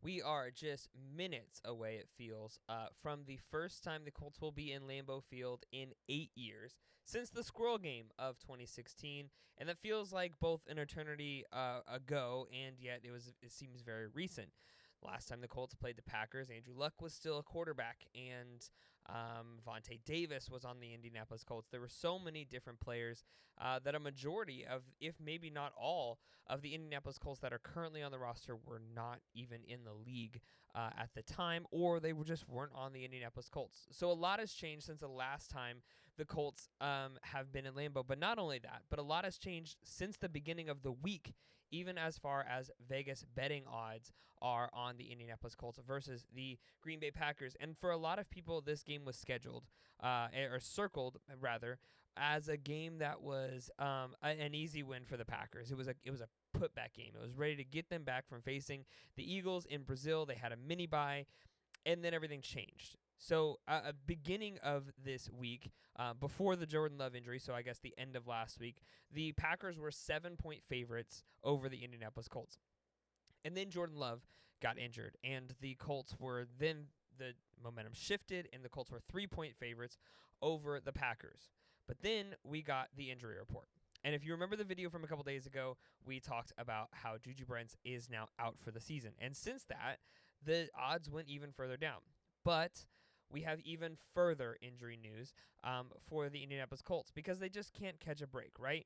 We are just minutes away, it feels, from the first time the Colts will be in Lambeau Field in 8 years, since the Squirrel Game of 2016, and that feels like both an eternity ago, and yet it seems very recent. Last time the Colts played the Packers, Andrew Luck was still a quarterback, and Vontae Davis was on the Indianapolis Colts. There were so many different players that a majority of, if maybe not all, of the Indianapolis Colts that are currently on the roster were not even in the league at the time, or they weren't on the Indianapolis Colts. So a lot has changed since the last time the Colts have been in Lambeau. But not only that, but a lot has changed since the beginning of the week, even as far as Vegas betting odds are on the Indianapolis Colts versus the Green Bay Packers. And for a lot of people, this game was scheduled or circled rather as a game that was an easy win for the Packers. It was a putback game. It was ready to get them back from facing the Eagles in Brazil. They had a mini bye, and then everything changed. So, beginning of this week, before the Jordan Love injury, so I guess the end of last week, the Packers were 7-point favorites over the Indianapolis Colts. And then Jordan Love got injured, and the Colts were then the momentum shifted, and the Colts were 3-point favorites over the Packers. But then we got the injury report. And if you remember the video from a couple days ago, we talked about how Juju Brents is now out for the season. And since that, the odds went even further down. But we have even further injury news for the Indianapolis Colts because they just can't catch a break, right?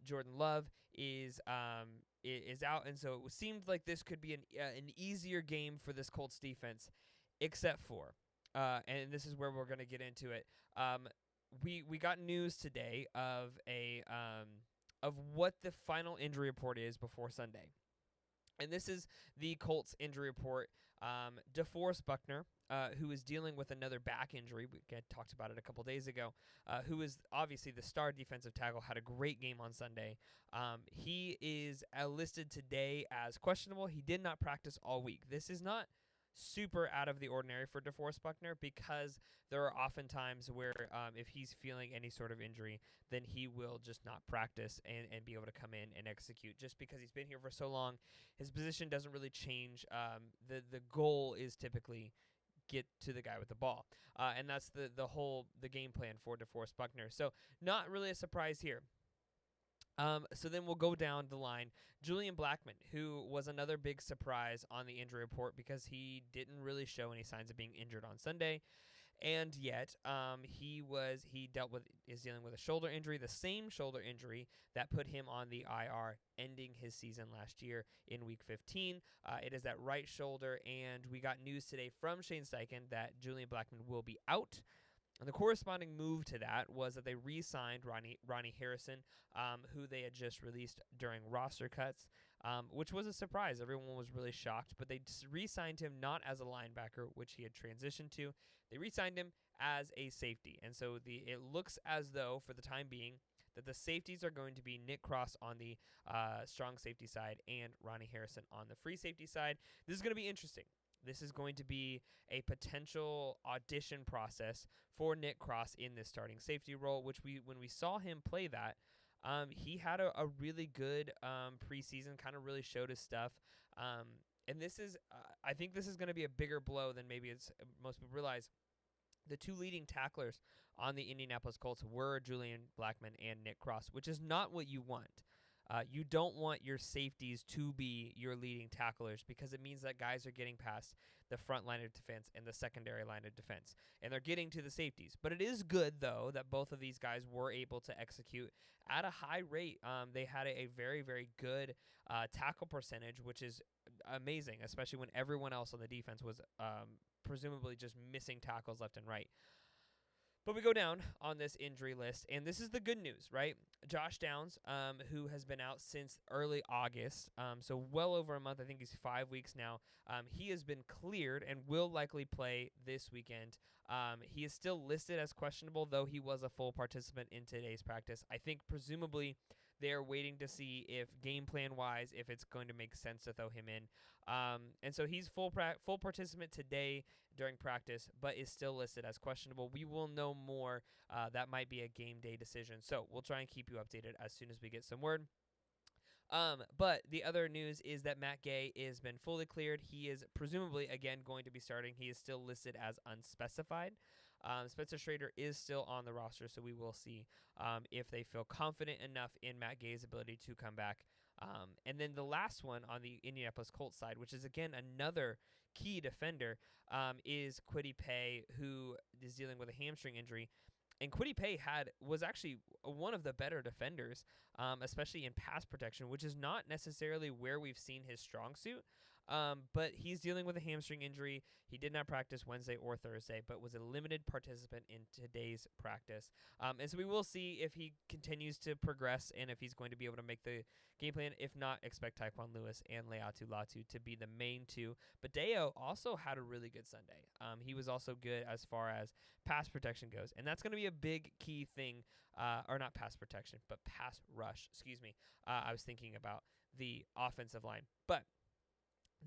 Jordan Love is out, and so it seemed like this could be an easier game for this Colts defense, except for, and this is where we're going to get into it. We got news today of what the final injury report is before Sunday. And this is the Colts injury report. DeForest Buckner, who is dealing with another back injury, we talked about it a couple days ago, who is obviously the star defensive tackle, had a great game on Sunday. He is listed today as questionable. He did not practice all week. This is not super out of the ordinary for DeForest Buckner because there are often times where if he's feeling any sort of injury, then he will just not practice and be able to come in and execute. Just because he's been here for so long, his position doesn't really change. The goal is typically get to the guy with the ball, and that's the game plan for DeForest Buckner. So not really a surprise here. So then we'll go down the line. Julian Blackman, who was another big surprise on the injury report because he didn't really show any signs of being injured on Sunday, and yet is dealing with a shoulder injury, the same shoulder injury that put him on the IR, ending his season last year in Week 15. It is that right shoulder, and we got news today from Shane Steichen that Julian Blackman will be out. And the corresponding move to that was that they re-signed Ronnie Harrison, who they had just released during roster cuts, which was a surprise. Everyone was really shocked, but they re-signed him not as a linebacker, which he had transitioned to. They re-signed him as a safety. And so it looks as though, for the time being, that the safeties are going to be Nick Cross on the strong safety side and Ronnie Harrison on the free safety side. This is going to be interesting. This is going to be a potential audition process for Nick Cross in this starting safety role, which when we saw him play that, he had a really good preseason, kind of really showed his stuff. And this is, I think this is going to be a bigger blow than maybe most people realize. The two leading tacklers on the Indianapolis Colts were Julian Blackman and Nick Cross, which is not what you want. You don't want your safeties to be your leading tacklers because it means that guys are getting past the front line of defense and the secondary line of defense, and they're getting to the safeties. But it is good, though, that both of these guys were able to execute at a high rate. They had a very, very good tackle percentage, which is amazing, especially when everyone else on the defense was presumably just missing tackles left and right. But we go down on this injury list, and this is the good news, right? Josh Downs, who has been out since early August, so well over a month. I think he's 5 weeks now. He has been cleared and will likely play this weekend. He is still listed as questionable, though he was a full participant in today's practice. I think presumably they're waiting to see if game plan-wise, if it's going to make sense to throw him in. And so he's full participant today during practice, but is still listed as questionable. We will know more. That might be a game day decision. So we'll try and keep you updated as soon as we get some word. But the other news is that Matt Gay has been fully cleared. He is presumably, again, going to be starting. He is still listed as unspecified. Spencer Schrader is still on the roster, so we will see if they feel confident enough in Matt Gay's ability to come back. And then the last one on the Indianapolis Colts side, which is, again, another key defender, is Kwity Paye, who is dealing with a hamstring injury. And Kwity Paye was actually one of the better defenders, especially in pass protection, which is not necessarily where we've seen his strong suit. But he's dealing with a hamstring injury. He did not practice Wednesday or Thursday, but was a limited participant in today's practice. And so we will see if he continues to progress and if he's going to be able to make the game plan. If not, expect Tyquan Lewis and Leatu Latu to be the main two. But Deo also had a really good Sunday. He was also good as far as pass protection goes. And that's going to be a big key thing, or not pass protection, but pass rush. Excuse me. I was thinking about the offensive line. But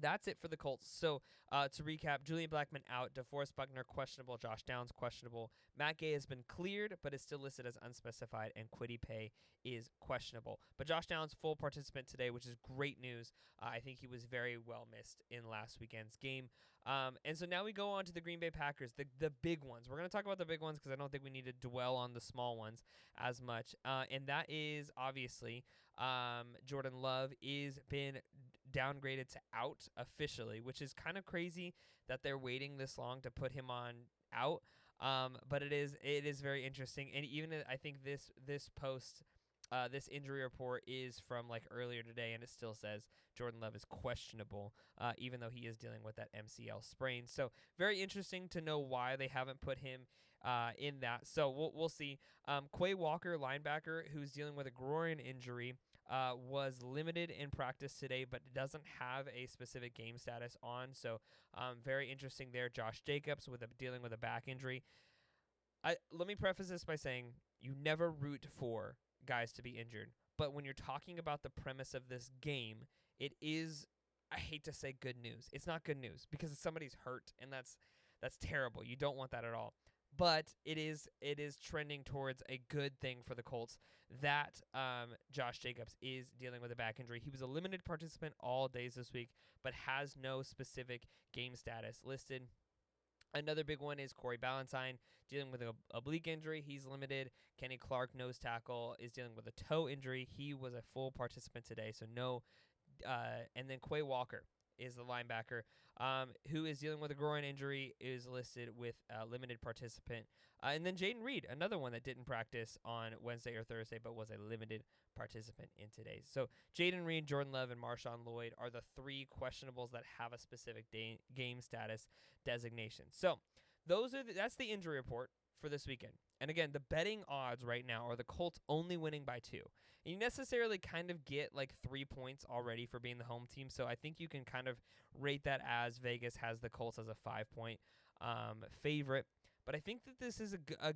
that's it for the Colts. So to recap, Julian Blackman out, DeForest Buckner questionable, Josh Downs questionable, Matt Gay has been cleared but is still listed as unspecified, and Kwity Paye is questionable. But Josh Downs full participant today, which is great news. I think he was very well missed in last weekend's game. And so now we go on to the Green Bay Packers, the big ones. We're going to talk about the big ones because I don't think we need to dwell on the small ones as much. And that is obviously Jordan Love is been downgraded to out officially, which is kind of crazy that they're waiting this long to put him on out. But it is very interesting. And even I think this post, this injury report is from like earlier today, and it still says Jordan Love is questionable, even though he is dealing with that MCL sprain. So very interesting to know why they haven't put him in that. So we'll see. Quay Walker, linebacker, who's dealing with a groin injury, was limited in practice today, but doesn't have a specific game status on. So very interesting there. Josh Jacobs dealing with a back injury. Let me preface this by saying you never root for guys to be injured. But when you're talking about the premise of this game, it is, I hate to say good news. It's not good news because somebody's hurt, and that's terrible. You don't want that at all. But it is trending towards a good thing for the Colts that Josh Jacobs is dealing with a back injury. He was a limited participant all days this week, but has no specific game status listed. Another big one is Corey Ballantyne dealing with an oblique injury. He's limited. Kenny Clark, nose tackle, is dealing with a toe injury. He was a full participant today, so no. And then Quay Walker is the linebacker, who is dealing with a groin injury, is listed with a limited participant. And then Jaden Reed, another one that didn't practice on Wednesday or Thursday, but was a limited participant in today's. So Jaden Reed, Jordan Love, and Marshawn Lloyd are the three questionables that have a specific game status designation. So that's the injury report for this weekend. And again, the betting odds right now are the Colts only winning by 2. And you necessarily kind of get like 3 points already for being the home team. So I think you can kind of rate that as Vegas has the Colts as a 5-point favorite. But I think that this is a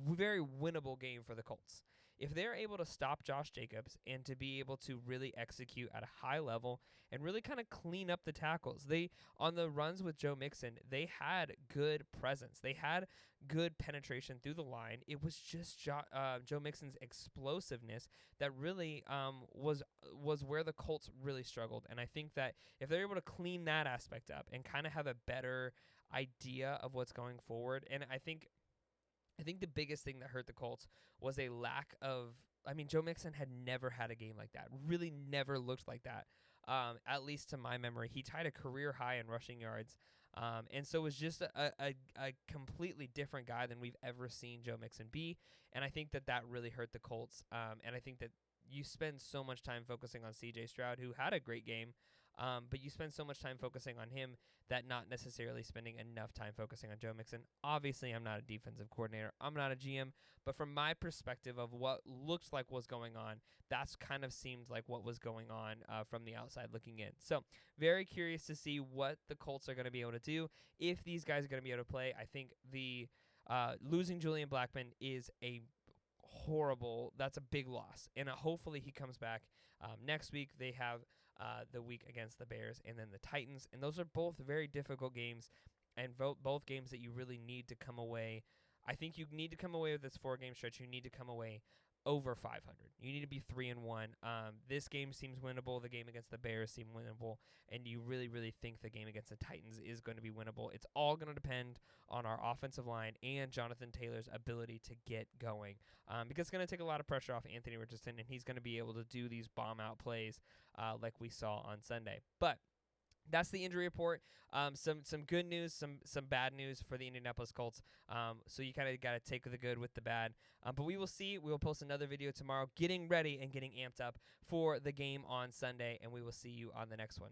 very winnable game for the Colts. If they're able to stop Josh Jacobs and to be able to really execute at a high level and really kind of clean up the tackles, on the runs with Joe Mixon, they had good presence. They had good penetration through the line. It was just Joe Mixon's explosiveness that really was where the Colts really struggled. And I think that if they're able to clean that aspect up and kind of have a better idea of what's going forward, and I think the biggest thing that hurt the Colts was a lack of, Joe Mixon had never had a game like that, really never looked like that, at least to my memory. He tied a career high in rushing yards, and so was just a completely different guy than we've ever seen Joe Mixon be, and I think that really hurt the Colts, and I think that you spend so much time focusing on C.J. Stroud, who had a great game, but you spend so much time focusing on him that not necessarily spending enough time focusing on Joe Mixon. Obviously, I'm not a defensive coordinator. I'm not a GM. But from my perspective of what looked like was going on, that's kind of seemed like what was going on from the outside looking in. So very curious to see what the Colts are going to be able to do. If these guys are going to be able to play, I think the losing Julian Blackman is that's a big loss. And hopefully he comes back next week. They have the week against the Bears and then the Titans. And those are both very difficult games and both games that you really need to come away. I think you need to come away with this 4-game stretch. You need to come away over 500. You need to be 3-1. This game seems winnable. The game against the Bears seems winnable, and you really, really think the game against the Titans is going to be winnable. It's all going to depend on our offensive line and Jonathan Taylor's ability to get going, because it's going to take a lot of pressure off Anthony Richardson, and he's going to be able to do these bomb-out plays like we saw on Sunday. But that's the injury report. Some good news, some bad news for the Indianapolis Colts. So you kind of got to take the good with the bad. But we will see. We will post another video tomorrow getting ready and getting amped up for the game on Sunday, and we will see you on the next one.